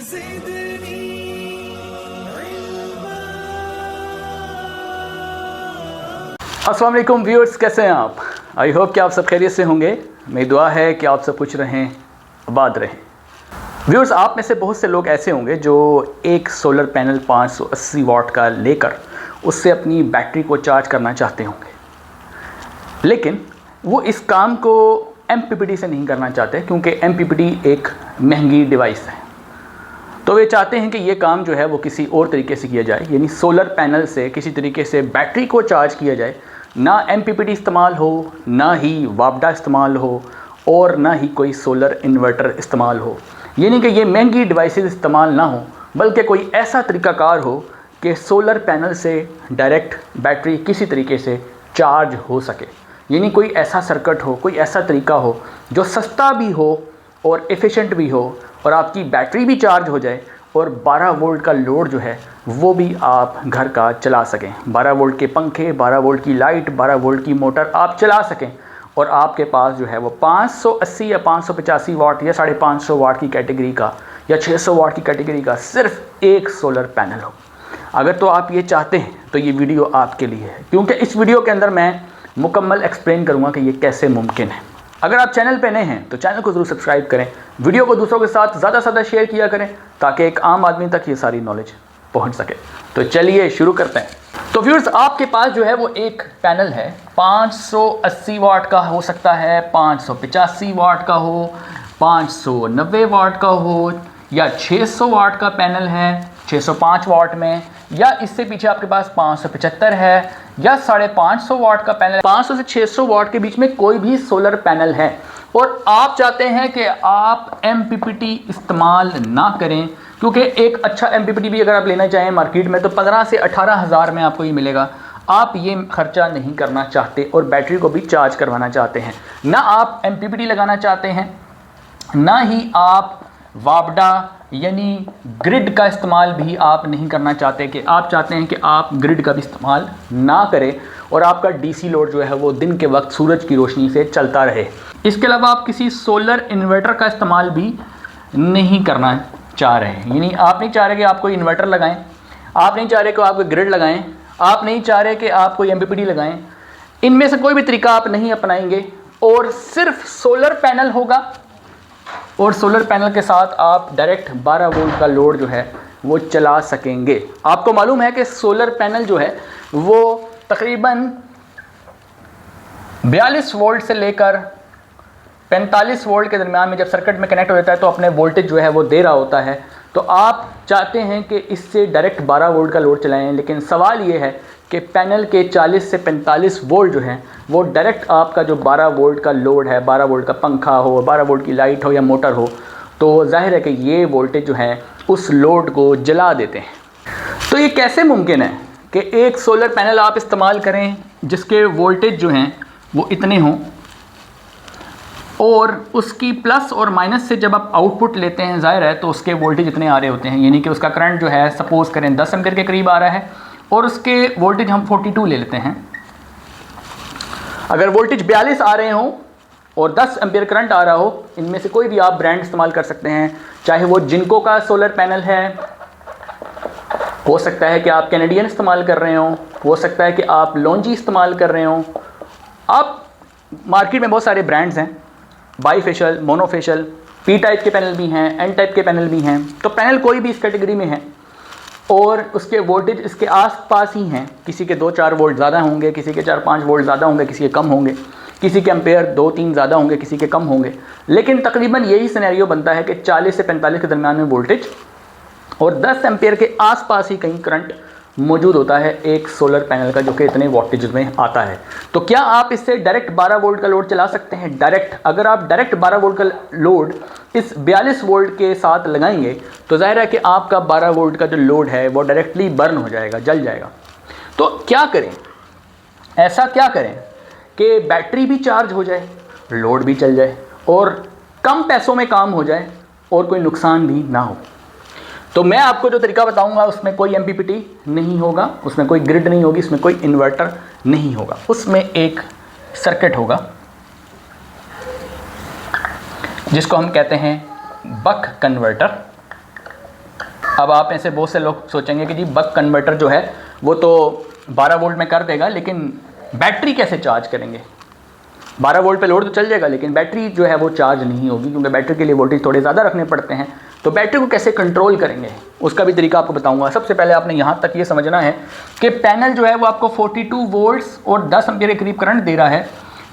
अस्सलाम वालेकुम व्यूअर्स, कैसे हैं आप? आई होप कि आप सब खैरियत से होंगे। मेरी दुआ है कि आप सब कुछ रहें, आबाद रहें। व्यूअर्स, आप में से बहुत से लोग ऐसे होंगे जो एक सोलर पैनल 580 वाट का लेकर उससे अपनी बैटरी को चार्ज करना चाहते होंगे, लेकिन वो इस काम को MPPT से नहीं करना चाहते, क्योंकि MPPT एक महंगी डिवाइस है। तो वे चाहते हैं कि ये काम जो है वो किसी और तरीके से किया जाए, यानी सोलर पैनल से किसी तरीके से बैटरी को चार्ज किया जाए। ना MPPT इस्तेमाल हो, ना ही वापडा इस्तेमाल हो, और ना ही कोई सोलर इन्वर्टर इस्तेमाल हो। यानी कि ये महंगी डिवाइसेस इस्तेमाल ना हो, बल्कि कोई ऐसा तरीक़ाकार हो कि सोलर पैनल से डायरेक्ट बैटरी किसी तरीके से चार्ज हो सके। यानी कोई ऐसा सर्किट हो, कोई ऐसा तरीका हो जो सस्ता भी हो और एफिशिएंट भी हो, और आपकी बैटरी भी चार्ज हो जाए, और 12 वोल्ट का लोड जो है वो भी आप घर का चला सकें। 12 वोल्ट के पंखे, 12 वोल्ट की लाइट, 12 वोल्ट की मोटर आप चला सकें, और आपके पास जो है वो 580 या 585 वाट या 550 वाट की कैटेगरी का या 600 वाट की कैटेगरी का सिर्फ एक सोलर पैनल हो। अगर तो आप ये चाहते हैं तो ये वीडियो आपके लिए है, क्योंकि इस वीडियो के अंदर मैं मुकम्मल एक्सप्लेन करूँगा कि ये कैसे मुमकिन है। अगर आप चैनल पे नए हैं तो चैनल को ज़रूर सब्सक्राइब करें, वीडियो को दूसरों के साथ ज़्यादा से ज़्यादा शेयर किया करें, ताकि एक आम आदमी तक ये सारी नॉलेज पहुंच सके। तो चलिए शुरू करते हैं। तो व्यूअर्स, आपके पास जो है वो एक पैनल है, 580 वाट का हो सकता है, 585 वाट का हो, 590 वाट का हो, या 600 वाट का पैनल है 605 वाट में, या इससे पीछे आपके पास 575 है, या 550 वाट का पैनल। 500 से 600 वाट के बीच में कोई भी सोलर पैनल है, और आप चाहते हैं कि आप MPPT इस्तेमाल ना करें, क्योंकि एक अच्छा MPPT भी अगर आप लेना चाहें मार्केट में तो 15 से 18 हज़ार में आपको ये मिलेगा। आप ये खर्चा नहीं करना चाहते और बैटरी को भी चार्ज करवाना चाहते हैं। ना आप MPPT लगाना चाहते हैं, ना ही आप वापडा यानी ग्रिड का इस्तेमाल भी आप नहीं करना चाहते, कि आप चाहते हैं कि आप ग्रिड का भी इस्तेमाल ना करें और आपका DC लोड जो है वो दिन के वक्त सूरज की रोशनी से चलता रहे। इसके अलावा आप किसी सोलर इन्वर्टर का इस्तेमाल भी नहीं करना चाह रहे हैं। यानी आप नहीं चाह रहे कि आप कोई इन्वर्टर लगाएं, आप नहीं चाह रहे कि आप कोई ग्रिड लगाएं, आप नहीं चाह रहे कि आप कोई MPPT लगाएं। इनमें से कोई भी तरीका आप नहीं अपनाएंगे, और सिर्फ सोलर पैनल होगा, और सोलर पैनल के साथ आप डायरेक्ट 12 वोल्ट का लोड जो है वो चला सकेंगे। आपको मालूम है कि सोलर पैनल जो है वो तकरीबन 42 वोल्ट से लेकर 45 वोल्ट के दरमियान में जब सर्किट में कनेक्ट हो जाता है तो अपने वोल्टेज जो है वो दे रहा होता है। तो आप चाहते हैं कि इससे डायरेक्ट 12 वोल्ट का लोड चलाएं, लेकिन सवाल ये है कि पैनल के 40 से 45 वोल्ट जो हैं वो डायरेक्ट आपका जो 12 वोल्ट का लोड है, 12 वोल्ट का पंखा हो, 12 वोल्ट की लाइट हो या मोटर हो, तो जाहिर है कि ये वोल्टेज जो है उस लोड को जला देते हैं। तो ये कैसे मुमकिन है कि एक सोलर पैनल आप इस्तेमाल करें जिसके वोल्टेज जो हैं वो इतने हों, और उसकी प्लस और माइनस से जब आप आउटपुट लेते हैं जाहिर है तो उसके वोल्टेज इतने आ रहे होते हैं। यानी कि उसका करंट जो है सपोज़ करें 10 एम्पीयर के करीब आ रहा है, और उसके वोल्टेज हम 42 ले लेते हैं। अगर वोल्टेज 42 आ रहे हों और 10 एम्पीयर करंट आ रहा हो, इनमें से कोई भी आप ब्रांड इस्तेमाल कर सकते हैं, चाहे वो जिनको का सोलर पैनल है, हो सकता है कि आप कैनेडियन इस्तेमाल कर रहे हों, हो सकता है कि आप लॉन्जी इस्तेमाल कर रहे हों। आप मार्केट में बहुत सारे ब्रांड्स हैं, बाईफेशियल, मोनोफेशियल, P टाइप के पैनल भी हैं, N टाइप के पैनल भी हैं। तो पैनल कोई भी इस कैटेगरी में है, और उसके वोल्टेज इसके आसपास ही हैं। किसी के 2-4 वोल्ट ज़्यादा होंगे, किसी के 4-5 वोल्ट ज़्यादा होंगे, किसी के कम होंगे, किसी के एम्पेयर 2-3 ज़्यादा होंगे, किसी के कम होंगे। लेकिन तकरीबन यही सिनेरियो बनता है कि 40 से 45 के दरमियान में वोल्टेज और 10 एम्पेयर के आसपास ही कहीं करंट मौजूद होता है एक सोलर पैनल का, जो कि इतने वोल्टेज में आता है। तो क्या आप इससे डायरेक्ट 12 वोल्ट का लोड चला सकते हैं? डायरेक्ट अगर आप डायरेक्ट 12 वोल्ट का लोड इस 42 वोल्ट के साथ लगाएंगे तो जाहिर है कि आपका 12 वोल्ट का जो लोड है वो डायरेक्टली बर्न हो जाएगा, जल जाएगा। तो क्या करें? ऐसा क्या करें कि बैटरी भी चार्ज हो जाए, लोड भी चल जाए, और कम पैसों में काम हो जाए, और कोई नुकसान भी ना हो। तो मैं आपको जो तरीका बताऊंगा उसमें कोई MPPT नहीं होगा, उसमें कोई ग्रिड नहीं होगी, उसमें कोई इन्वर्टर नहीं होगा। उसमें एक सर्किट होगा जिसको हम कहते हैं बक कन्वर्टर, अब आप में से बहुत से लोग सोचेंगे कि जी बक कन्वर्टर जो है वो तो 12 वोल्ट में कर देगा, लेकिन बैटरी कैसे चार्ज करेंगे? 12 वोल्ट पे लोड तो चल जाएगा, लेकिन बैटरी जो है वो चार्ज नहीं होगी, क्योंकि बैटरी के लिए वोल्टेज थोड़े ज़्यादा रखने पड़ते हैं। तो बैटरी को कैसे कंट्रोल करेंगे उसका भी तरीका आपको बताऊंगा। सबसे पहले आपने यहाँ तक ये समझना है कि पैनल जो है वो आपको 42 वोल्ट्स और 10 एम्पीयर के करीब करंट दे रहा है।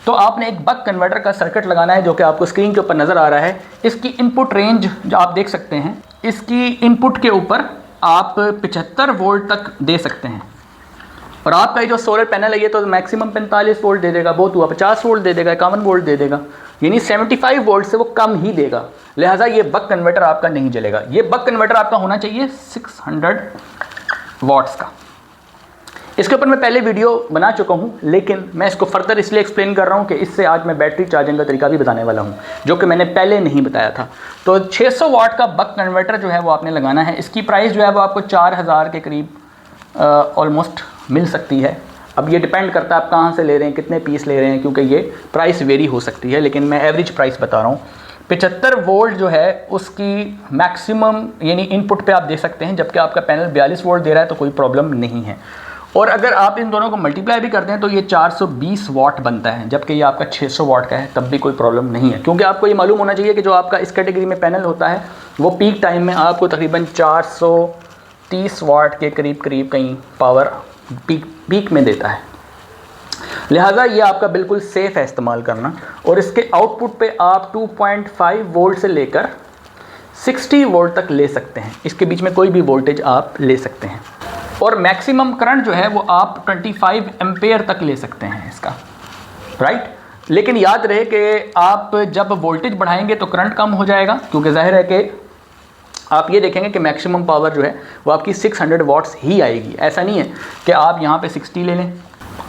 तो आपने एक बक कन्वर्टर का सर्किट लगाना है, जो कि आपको स्क्रीन के ऊपर नज़र आ रहा है। इसकी इनपुट रेंज जो आप देख सकते हैं, इसकी इनपुट के ऊपर आप 75 वोल्ट तक दे सकते हैं। और आपका ये जो सोलर पैनल है ये तो मैक्सिमम 45 वोल्ट दे देगा, बहुत हुआ 50 वोल्ट दे देगा, 51 वोल्ट दे देगा, यानी 75 वोल्ट से वो कम ही देगा। लिहाजा ये बक कन्वर्टर आपका नहीं चलेगा। ये बक कन्वर्टर आपका होना चाहिए 600 वाट्स का। इसके ऊपर मैं पहले वीडियो बना चुका हूँ, लेकिन मैं इसको फर्दर इसलिए एक्सप्लेन कर रहा हूँ कि इससे आज मैं बैटरी चार्जिंग का तरीका भी बताने वाला हूँ, जो कि मैंने पहले नहीं बताया था। तो 600 वाट का बक कन्वर्टर जो है वो आपने लगाना है। इसकी प्राइस जो है वो आपको 4000 के करीब ऑलमोस्ट मिल सकती है। अब ये डिपेंड करता है आप कहाँ से ले रहे हैं, कितने पीस ले रहे हैं, क्योंकि ये प्राइस वेरी हो सकती है, लेकिन मैं एवरेज प्राइस बता रहा हूँ। 75 वोल्ट जो है उसकी मैक्सिमम यानी इनपुट पे आप दे सकते हैं, जबकि आपका पैनल 42 वोल्ट दे रहा है, तो कोई प्रॉब्लम नहीं है। और अगर आप इन दोनों को मल्टीप्लाई भी करते हैं तो ये 420 वाट बनता है, जबकि ये आपका 600 वाट का है, तब भी कोई प्रॉब्लम नहीं है। क्योंकि आपको ये मालूम होना चाहिए कि जो आपका इस कैटेगरी में पैनल होता है वो पीक टाइम में आपको तकरीबन 430 वाट के करीब कहीं पावर पीक में देता है। लिहाजा ये आपका बिल्कुल सेफ़ है इस्तेमाल करना। और इसके आउटपुट पे आप 2.5 वोल्ट से लेकर 60 वोल्ट तक ले सकते हैं। इसके बीच में कोई भी वोल्टेज आप ले सकते हैं। और मैक्सिमम करंट जो है वो आप 25 एम्पेयर तक ले सकते हैं इसका, राइट। लेकिन याद रहे कि आप जब वोल्टेज बढ़ाएंगे तो करंट कम हो जाएगा, क्योंकि जाहिर है कि आप ये देखेंगे कि मैक्सिमम पावर जो है वो आपकी 600 वाट्स ही आएगी। ऐसा नहीं है कि आप यहाँ पे 60 ले लें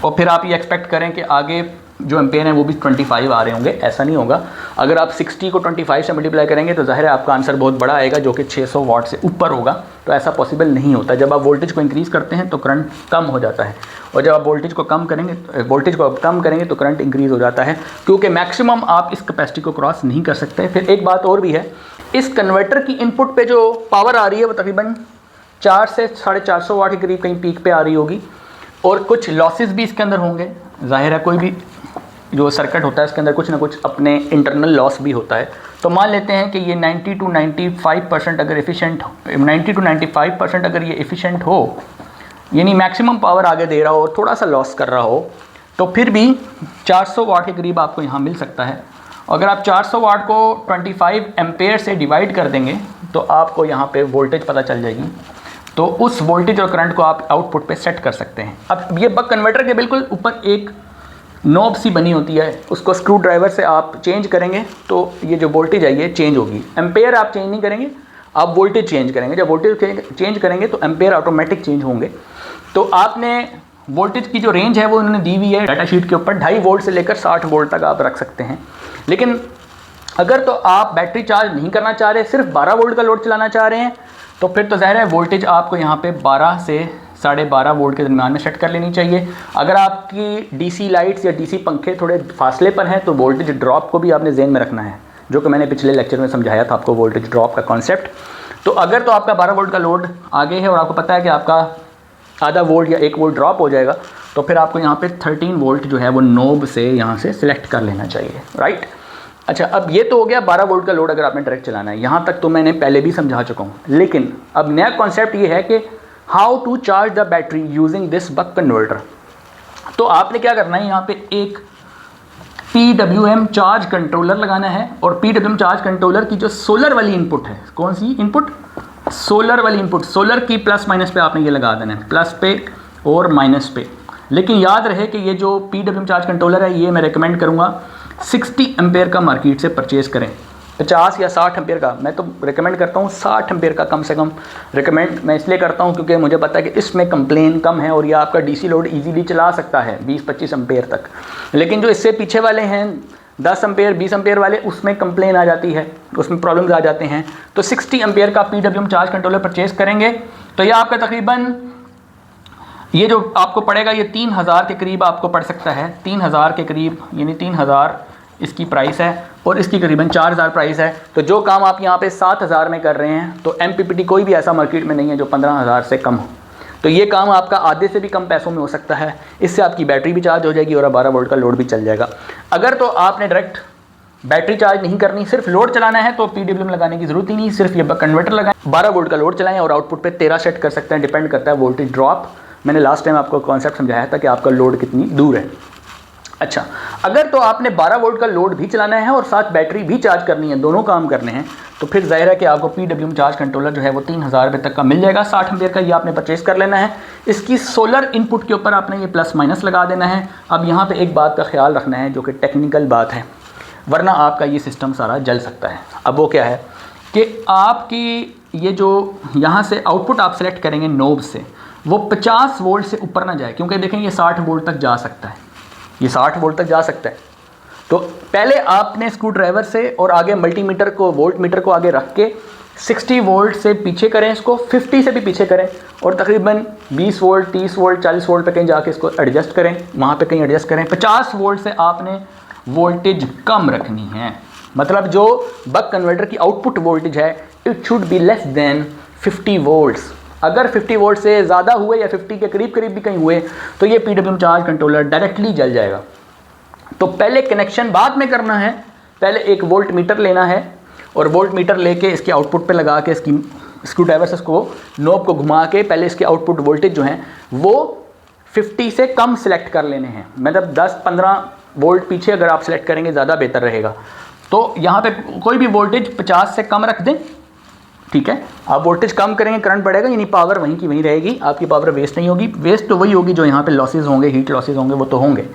और फिर आप ये एक्सपेक्ट करें कि आगे जो एम्पेयर हैं वो भी 25 आ रहे होंगे। ऐसा नहीं होगा। अगर आप 60 को 25 से मल्टीप्लाई करेंगे तो जाहिर है आपका आंसर बहुत बड़ा आएगा, जो कि 600 वाट से ऊपर होगा। तो ऐसा पॉसिबल नहीं होता। जब आप वोल्टेज को इंक्रीज़ करते हैं तो करंट कम हो जाता है, और जब आप वोल्टेज को कम करेंगे तो करंट इंक्रीज़ हो जाता है, क्योंकि मैक्सिमम आप इस कैपेसिटी को क्रॉस नहीं कर सकते। फिर एक बात और भी है, इस कन्वर्टर की इनपुट पे जो पावर आ रही है वो तकरीबन 4 से 450 वाट के करीब कहीं पीक पे आ रही होगी, और कुछ लॉसेस भी इसके अंदर होंगे। जाहिर है कोई भी जो सर्किट होता है इसके अंदर कुछ ना कुछ अपने इंटरनल लॉस भी होता है। तो मान लेते हैं कि ये 90 to 95% अगर एफिशिएंट 90 to 95% अगर ये एफिशिएंट हो, यानी मैक्सिमम पावर आगे दे रहा हो और थोड़ा सा लॉस कर रहा हो, तो फिर भी 400 वाट के करीब आपको यहाँ मिल सकता है। अगर आप 400 वाट को 25 एम्पेयर से डिवाइड कर देंगे तो आपको यहाँ पे वोल्टेज पता चल जाएगी। तो उस वोल्टेज और करंट को आप आउटपुट पे सेट कर सकते हैं। अब ये बक कन्वर्टर के बिल्कुल ऊपर एक नॉब सी बनी होती है, उसको स्क्रू ड्राइवर से आप चेंज करेंगे तो ये जो वोल्टेज है ये चेंज होगी। एम्पेयर आप चेंज नहीं करेंगे, आप वोल्टेज चेंज करेंगे। जब वोल्टेज चेंज करेंगे तो एम्पेयर ऑटोमेटिक चेंज होंगे। तो आपने वोल्टेज की जो रेंज है वो उन्होंने दी हुई है डाटा शीट के ऊपर, 2.5 वोल्ट से लेकर 60 वोल्ट तक आप रख सकते हैं। लेकिन अगर तो आप बैटरी चार्ज नहीं करना चाह रहे, सिर्फ 12 वोल्ट का लोड चलाना चाह रहे हैं, तो फिर तो ज़ाहिर है वोल्टेज आपको यहाँ पे 12 से 12.5 वोल्ट के दरमियान में सेट कर लेनी चाहिए। अगर आपकी डीसी लाइट्स या डीसी पंखे थोड़े फासले पर हैं तो वोल्टेज ड्रॉप को भी आपने ज़हन में रखना है, जो कि मैंने पिछले लेक्चर में समझाया था आपको वोल्टेज ड्रॉप का कॉन्सेप्ट। तो अगर तो आपका 12 वोल्ट का लोड आगे है और आपको पता है कि आपका आधा वोल्ट या 1 वोल्ट ड्रॉप हो जाएगा, तो फिर आपको यहाँ पे 13 वोल्ट जो है वो नोब से यहाँ से सिलेक्ट कर लेना चाहिए, राइट। अच्छा, अब ये तो हो गया 12 वोल्ट का लोड अगर आपने डायरेक्ट चलाना है। यहाँ तक तो मैंने पहले भी समझा चुका हूँ, लेकिन अब नया कॉन्सेप्ट ये है कि how to charge the battery using this buck converter. तो आपने क्या करना है, यहाँ पे एक PWM चार्ज कंट्रोलर लगाना है, और PWM चार्ज कंट्रोलर की जो सोलर वाली इनपुट है, कौन सी इनपुट, सोलर वाली इनपुट, सोलर की प्लस माइनस पे आपने ये लगा देना है, प्लस पे और माइनस पे। लेकिन याद रहे कि ये जो PWM चार्ज कंट्रोलर है ये मैं रिकमेंड करूँगा 60 एम्पेयर का मार्केट से परचेज़ करें। 50 या 60 एम्पेयर का मैं तो रिकमेंड करता हूँ, 60 एम्पेयर का कम से कम रिकमेंड मैं इसलिए करता हूँ क्योंकि मुझे पता है कि इसमें कंप्लेन कम है और ये आपका डीसी लोड इजीली चला सकता है 20-25 एम्पेयर तक। लेकिन जो इससे पीछे वाले हैं 10 एम्पेयर 20 एम्पेयर वाले, उसमें कंप्लेन आ जाती है, उसमें प्रॉब्लम्स आ जाते हैं। तो 60 एम्पेयर का PWM चार्ज कंट्रोलर परचेज़ करेंगे तो ये आपका तकरीबन ये जो आपको पड़ेगा ये 3000 के करीब आपको पड़ सकता है, 3000 के करीब, यानी 3000 इसकी प्राइस है और इसकी करीबन 4000 प्राइस है। तो जो काम आप यहाँ पे 7000 में कर रहे हैं, तो MPPT कोई भी ऐसा मार्केट में नहीं है जो 15000 से कम हो। तो ये काम आपका आधे से भी कम पैसों में हो सकता है। इससे आपकी बैटरी भी चार्ज हो जाएगी और 12 वोल्ट का लोड भी चल जाएगा। अगर तो आपने डायरेक्ट बैटरी चार्ज नहीं करनी, सिर्फ लोड चलाना है, तो PWM लगाने की जरूरत ही नहीं, सिर्फ ये बक कन्वर्टर लगाएं, 12 वोल्ट का लोड चलाएं और आउटपुट पे 13 सेट कर सकते हैं। डिपेंड करता है वोल्टेज ड्रॉप। मैंने लास्ट टाइम आपको कॉन्सेप्ट समझाया था कि आपका लोड कितनी दूर है। अच्छा, अगर तो आपने 12 वोल्ट का लोड भी चलाना है और साथ बैटरी भी चार्ज करनी है, दोनों काम करने हैं, तो फिर जाहिर है कि आपको PWM चार्ज कंट्रोलर जो है वो 3000 रुपये तक का मिल जाएगा। 60 एम्पियर का ये आपने परचेज कर लेना है। इसकी सोलर इनपुट के ऊपर आपने ये प्लस माइनस लगा देना है। अब यहाँ पे एक बात का ख्याल रखना है जो कि टेक्निकल बात है, वरना आपका ये सिस्टम सारा जल सकता है। अब वो क्या है कि आपकी ये जो यहाँ से आउटपुट आप सेलेक्ट करेंगे नोब से, वो 50 वोल्ट से ऊपर ना जाए, क्योंकि देखें ये 60 वोल्ट तक जा सकता है, ये 60 वोल्ट तक जा सकता है। तो पहले आपने स्क्रू ड्राइवर से और आगे मल्टीमीटर को, वोल्ट मीटर को आगे रख के 60 वोल्ट से पीछे करें, इसको 50 से भी पीछे करें और तकरीबन 20 वोल्ट, 30 वोल्ट, 40 वोल्ट पे कहीं जाके इसको एडजस्ट करें, वहाँ पे कहीं एडजस्ट करें। 50 वोल्ट से आपने वोल्टेज कम रखनी है, मतलब जो बक कन्वर्टर की आउटपुट वोल्टेज है it should be less than 50 volts. अगर 50 वोल्ट से ज़्यादा हुए या 50 के करीब करीब भी कहीं हुए तो ये PWM चार्ज कंट्रोलर डायरेक्टली जल जाएगा। तो पहले कनेक्शन बाद में करना है, पहले एक वोल्ट मीटर लेना है और वोल्ट मीटर लेके इसके आउटपुट पे लगा के इसकी स्क्रू ड्राइवर से इसको नोब को घुमा के पहले इसके आउटपुट वोल्टेज जो हैं वो 50 से कम सिलेक्ट कर लेने हैं। मतलब 10-15 वोल्ट पीछे अगर आप सिलेक्ट करेंगे ज़्यादा बेहतर रहेगा। तो यहाँ पे कोई भी वोल्टेज 50 से कम रख दें, ठीक है। आप वोल्टेज कम करेंगे करंट बढ़ेगा, यानी पावर वहीं की वहीं रहेगी, आपकी पावर वेस्ट नहीं होगी। वेस्ट तो वही होगी जो यहाँ पे लॉसेज होंगे, हीट लॉसेज होंगे वो तो होंगे,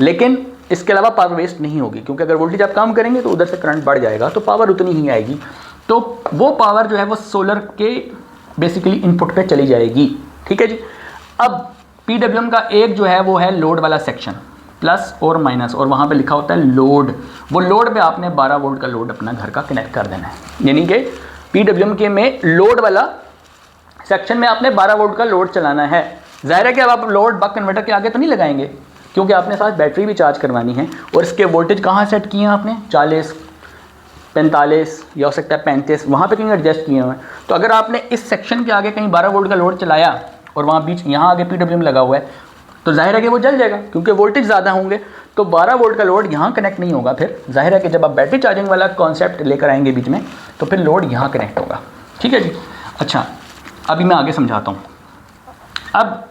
लेकिन इसके अलावा पावर वेस्ट नहीं होगी, क्योंकि अगर वोल्टेज आप कम करेंगे तो उधर से करंट बढ़ जाएगा तो पावर उतनी ही आएगी। तो वो पावर जो है वो सोलर के बेसिकली इनपुट पे चली जाएगी, ठीक है जी। अब PWM का एक जो है वो है लोड वाला सेक्शन, प्लस और माइनस, और वहाँ पे लिखा होता है लोड। वो लोड पे आपने 12 वोल्ट का लोड अपना घर का कनेक्ट कर देना है, यानी कि PWM के में लोड वाला सेक्शन में आपने 12 वोल्ट का लोड चलाना है। जाहिर है कि अब आप लोड बक कन्वर्टर के आगे तो नहीं लगाएंगे, क्योंकि आपने साथ बैटरी भी चार्ज करवानी है और इसके वोल्टेज कहाँ सेट किए हैं आपने, 40, 45 या हो सकता है 35, वहाँ पे कहीं एडजस्ट किए हुए हैं। तो अगर आपने इस सेक्शन के आगे कहीं 12 वोल्ट का लोड चलाया और वहाँ बीच यहाँ आगे PWM लगा हुआ है, तो जाहिर है कि वो जल जाएगा, क्योंकि वोल्टेज ज़्यादा होंगे। तो 12 वोल्ट का लोड यहाँ कनेक्ट नहीं होगा। फिर जाहिर है कि जब आप बैटरी चार्जिंग वाला कॉन्सेप्ट लेकर आएंगे बीच में, तो फिर लोड यहाँ कनेक्ट होगा, ठीक है जी। अच्छा, अभी मैं आगे समझाता हूँ। अब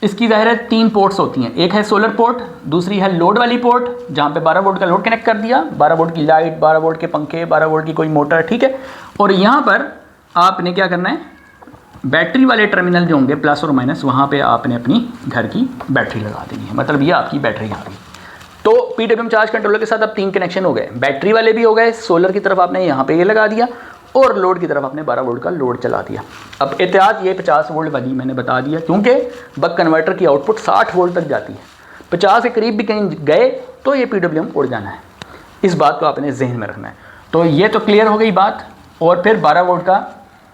इसकी जाहिर है 3 पोर्ट्स होती हैं, एक है सोलर पोर्ट, दूसरी है लोड वाली पोर्ट जहाँ पे 12 वोल्ट का लोड कनेक्ट कर दिया, 12 वोल्ट की लाइट, 12 वोल्ट के पंखे, 12 वोल्ट की कोई मोटर, ठीक है। और यहाँ पर आपने क्या करना है, बैटरी वाले टर्मिनल जो होंगे प्लस और माइनस, वहाँ पे आपने अपनी घर की बैटरी लगा देनी है, मतलब ये आपकी बैटरी आ गई। तो PWM चार्ज कंट्रोलर के साथ अब 3 कनेक्शन हो गए, बैटरी वाले भी हो गए, सोलर की तरफ आपने यहाँ पे ये लगा दिया और लोड की तरफ आपने 12 वोल्ट का लोड चला दिया। अब एहतियात ये 50 वोल्ट वाली मैंने बता दिया, क्योंकि बक कन्वर्टर की आउटपुट 60 वोल्ट तक जाती है। 50 के करीब भी कहीं गए तो ये PWM उड़ जाना है, इस बात को आपने जहन में रखना है। तो ये तो क्लियर हो गई बात। और फिर 12 वोल्ट का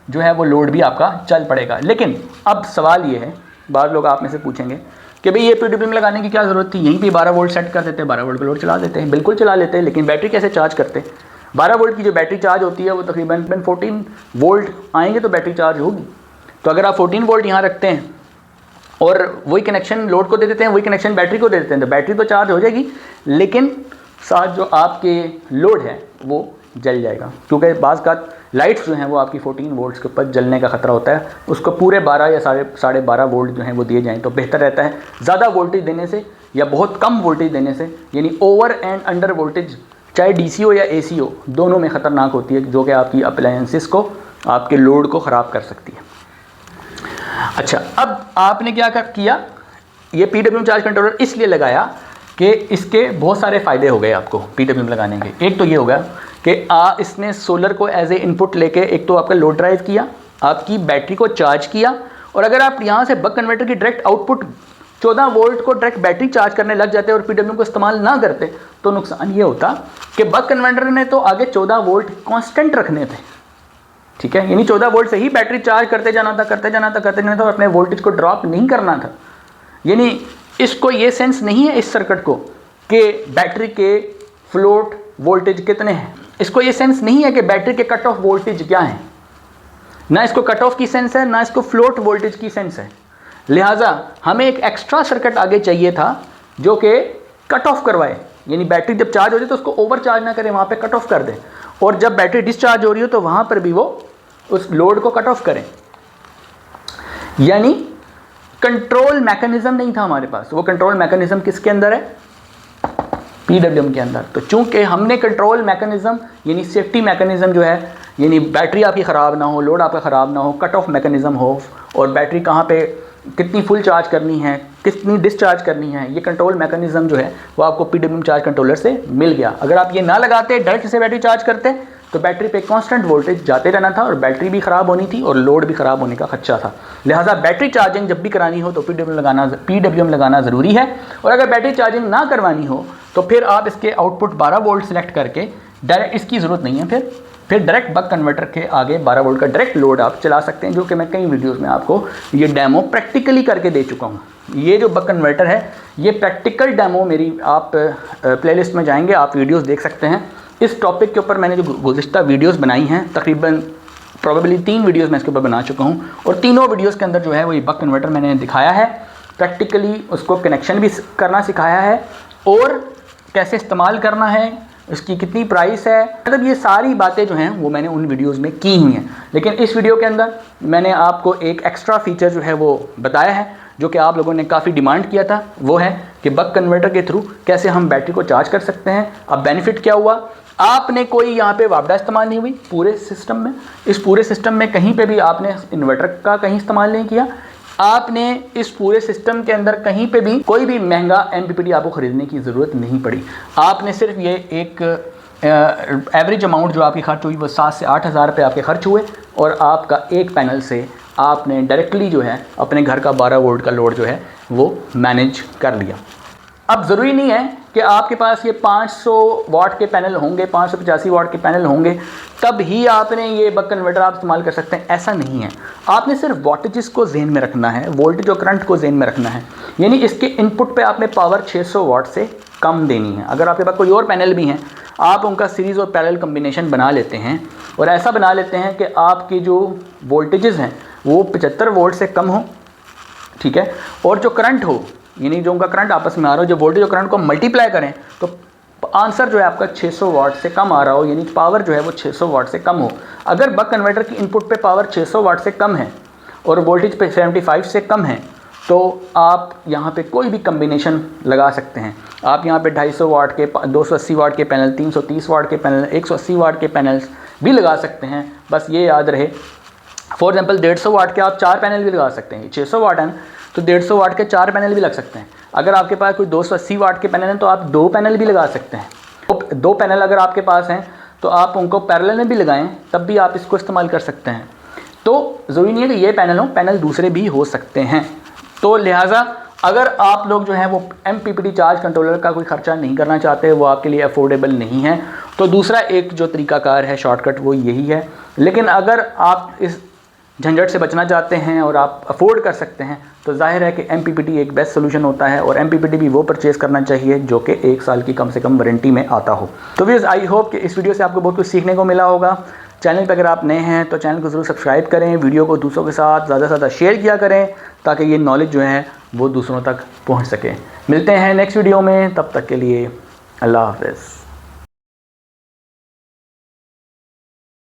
जो है वो लोड भी आपका चल पड़ेगा। लेकिन अब सवाल ये है, बाद लोग आप में से पूछेंगे कि भाई ये PWM लगाने की क्या ज़रूरत थी, यहीं पे 12 वोल्ट सेट कर देते हैं, 12 वोल्ट का लोड चला देते हैं। बिल्कुल चला लेते हैं, लेकिन बैटरी कैसे चार्ज करते हैं? 12 वोल्ट की जो बैटरी चार्ज होती है वो तकरीबन 14 वोल्ट आएंगे तो बैटरी चार्ज होगी। तो अगर आप 14 वोल्ट यहाँ रखते हैं और वही कनेक्शन लोड को दे देते हैं, वही कनेक्शन बैटरी को दे देते हैं, तो बैटरी तो चार्ज हो जाएगी, लेकिन साथ जो आपके लोड है वो जल जाएगा, क्योंकि बाज़ का लाइट्स जो हैं वो आपकी 14 वोल्ट्स के ऊपर जलने का ख़तरा होता है। उसको पूरे 12 या साढ़े 12 वोल्ट जो हैं वो दिए जाएँ तो बेहतर रहता है। ज़्यादा वोल्टेज देने से या बहुत कम वोल्टेज देने से, यानी ओवर एंड अंडर वोल्टेज, चाहे DC हो या AC हो, दोनों में ख़तरनाक होती है, जो कि आपकी अप्लायंसेस को, आपके लोड को ख़राब कर सकती है। अच्छा, अब आपने क्या किया, ये PWM चार्ज कंट्रोलर इसलिए लगाया कि इसके बहुत सारे फ़ायदे हो गए आपको PWM लगाने के। एक तो ये हो गया कि इसने सोलर को एज ए इनपुट लेके एक तो आपका लोड ड्राइव किया, आपकी बैटरी को चार्ज किया, और अगर आप यहाँ से बक कन्वर्टर की डायरेक्ट आउटपुट 14 वोल्ट को डायरेक्ट बैटरी चार्ज करने लग जाते और PWM को इस्तेमाल ना करते, तो नुकसान ये होता कि बक कन्वर्टर ने तो आगे 14 वोल्ट कांस्टेंट रखने थे, ठीक है, यानी 14 वोल्ट से ही बैटरी चार्ज करते जाना था और अपने वोल्टेज को ड्रॉप नहीं करना था। यानी इसको ये सेंस नहीं है इस सर्किट को कि बैटरी के फ्लोट वोल्टेज कितने हैं। इसको ये सेंस नहीं है कि बैटरी के कट ऑफ वोल्टेज क्या है, ना इसको कट ऑफ की सेंस है, ना इसको फ्लोट वोल्टेज की सेंस है। लिहाजा हमें एक एक्स्ट्रा सर्किट आगे चाहिए था जो कि कट ऑफ करवाए, यानी बैटरी जब चार्ज हो जाए तो उसको ओवर चार्ज ना करें, वहाँ पे कट ऑफ कर दें, और जब बैटरी डिस्चार्ज हो रही हो तो वहाँ पर भी वो उस लोड को कट ऑफ करें। यानी कंट्रोल मैकेनिज्म नहीं था हमारे पास। वो कंट्रोल मैकेनिज्म किसके अंदर है, PWM के अंदर। तो चूंकि हमने कंट्रोल मैकेनिज्म यानी सेफ्टी मैकेनिज्म जो है, यानी बैटरी आपकी ख़राब ना हो, लोड आपका ख़राब ना हो, कट ऑफ मैकेनिज्म हो, और बैटरी कहाँ पे कितनी फुल चार्ज करनी है, कितनी डिस्चार्ज करनी है, ये कंट्रोल मैकेनिज्म जो है वो आपको PWM चार्ज कंट्रोलर से मिल गया। अगर आप ये ना लगाते, डायरेक्ट से बैटरी चार्ज करते, तो बैटरी पे कांस्टेंट वोल्टेज जाते रहना था और बैटरी भी ख़राब होनी थी और लोड भी ख़राब होने का खदशा था। लिहाजा बैटरी चार्जिंग जब भी करानी हो तो PWM लगाना ज़रूरी है। और अगर बैटरी चार्जिंग ना करवानी हो तो फिर आप इसके आउटपुट 12 वोल्ट सेलेक्ट करके डायरेक्ट, इसकी ज़रूरत नहीं है, फिर डायरेक्ट बक कन्वर्टर के आगे 12 वोल्ट का डायरेक्ट लोड आप चला सकते हैं, जो कि मैं कई वीडियोज़ में आपको ये डेमो प्रैक्टिकली करके दे चुका हूँ। ये जो बक कन्वर्टर है ये प्रैक्टिकल डेमो मेरी आप प्लेलिस्ट में जाएंगे, आप वीडियोज़ देख सकते हैं। इस टॉपिक के ऊपर मैंने जो गुज़िश्ता वीडियोस बनाई हैं, तकरीबन प्रोबेबली 3 वीडियोस मैं इसके ऊपर बना चुका हूं, और तीनों वीडियोस के अंदर जो है वो ये बक कन्वर्टर मैंने दिखाया है, प्रैक्टिकली उसको कनेक्शन भी करना सिखाया है और कैसे इस्तेमाल करना है, इसकी कितनी प्राइस है, मतलब ये सारी बातें जो हैं वो मैंने उन वीडियोज़ में की हुई हैं। लेकिन इस वीडियो के अंदर मैंने आपको एक एक्स्ट्रा फीचर जो है वो बताया है, जो कि आप लोगों ने काफ़ी डिमांड किया था। वो है कि बक कन्वर्टर के थ्रू कैसे हम बैटरी को चार्ज कर सकते हैं। अब बेनिफिट क्या हुआ, आपने कोई यहाँ पे वापडा इस्तेमाल नहीं हुई पूरे सिस्टम में, इस पूरे सिस्टम में कहीं पे भी आपने इन्वर्टर का कहीं इस्तेमाल नहीं किया, आपने इस पूरे सिस्टम के अंदर कहीं पे भी कोई भी महंगा MPPT आपको ख़रीदने की ज़रूरत नहीं पड़ी। आपने सिर्फ ये एक एवरेज अमाउंट जो आपकी खर्च हुई वो 7 से 8 हज़ार रुपये आपके खर्च हुए, और आपका एक पैनल से आपने डायरेक्टली जो है अपने घर का 12 वोल्ट का लोड जो है वो मैनेज कर लिया। अब ज़रूरी नहीं है कि आपके पास ये 500 वाट के पैनल होंगे, 585 वाट के पैनल होंगे, तब ही आपने ये बक कन्वर्टर आप इस्तेमाल कर सकते हैं, ऐसा नहीं है। आपने सिर्फ वोल्टेजेस को जहन में रखना है, वोल्टेज और करंट को जहन में रखना है, यानी इसके इनपुट पे आपने पावर 600 वाट से कम देनी है। अगर आपके पास कोई और पैनल भी हैं, आप उनका सीरीज़ और पैरेलल कम्बिनेशन बना लेते हैं, और ऐसा बना लेते हैं कि आपकी जो वोल्टेजेस हैं वो 75 वोल्ट से कम हो, ठीक है, और जो करंट हो, यानी जो उनका करंट आपस में आ रहा हो, जो वोल्टेज और करंट को मल्टीप्लाई करें तो आंसर जो है आपका 600 वाट से कम आ रहा हो, यानी पावर जो है वो 600 वाट से कम हो। अगर बक कन्वर्टर की इनपुट पे पावर 600 वाट से कम है और वोल्टेज पे 75 से कम है, तो आप यहाँ पे कोई भी कम्बिनेशन लगा सकते हैं। आप यहाँ पे 250 वाट के, 280 वाट के पैनल, 330 वाट के पैनल, 180 वाट के पैनल्स भी लगा सकते हैं। बस ये याद रहे, फॉर एग्जाम्पल 150 वाट के आप 4 पैनल भी लगा सकते हैं। 600 वाट है तो 150 वाट के 4 पैनल भी लग सकते हैं। अगर आपके पास कोई 280 वाट के पैनल हैं तो आप 2 पैनल भी लगा सकते हैं। 2 पैनल अगर आपके पास हैं तो आप उनको पैरेलल में भी लगाएं, तब भी आप इसको इस्तेमाल कर सकते हैं। तो ज़रूरी नहीं है कि ये पैनल हो, पैनल दूसरे भी हो सकते हैं। तो लिहाजा अगर आप लोग जो है वो MPPT चार्ज कंट्रोलर का कोई ख़र्चा नहीं करना चाहते, वो आपके लिए अफोर्डेबल नहीं है, तो दूसरा एक जो तरीकाकार है शॉर्टकट वो यही है। लेकिन अगर आप इस झंझट से बचना चाहते हैं और आप अफोर्ड कर सकते हैं तो जाहिर है कि MPPT एक बेस्ट सोल्यूशन होता है, और MPPT भी वो परचेज़ करना चाहिए जो कि 1 साल की कम से कम वारंटी में आता हो। तो व्यूअर्स, आई होप कि इस वीडियो से आपको बहुत कुछ सीखने को मिला होगा। चैनल पर अगर आप नए हैं तो चैनल को ज़रूर सब्सक्राइब करें, वीडियो को दूसरों के साथ ज़्यादा से ज़्यादा शेयर किया करें ताकि ये नॉलेज जो है वो दूसरों तक पहुँच सके। मिलते हैं नेक्स्ट वीडियो में, तब तक के लिए अल्लाह हाफ़िज़।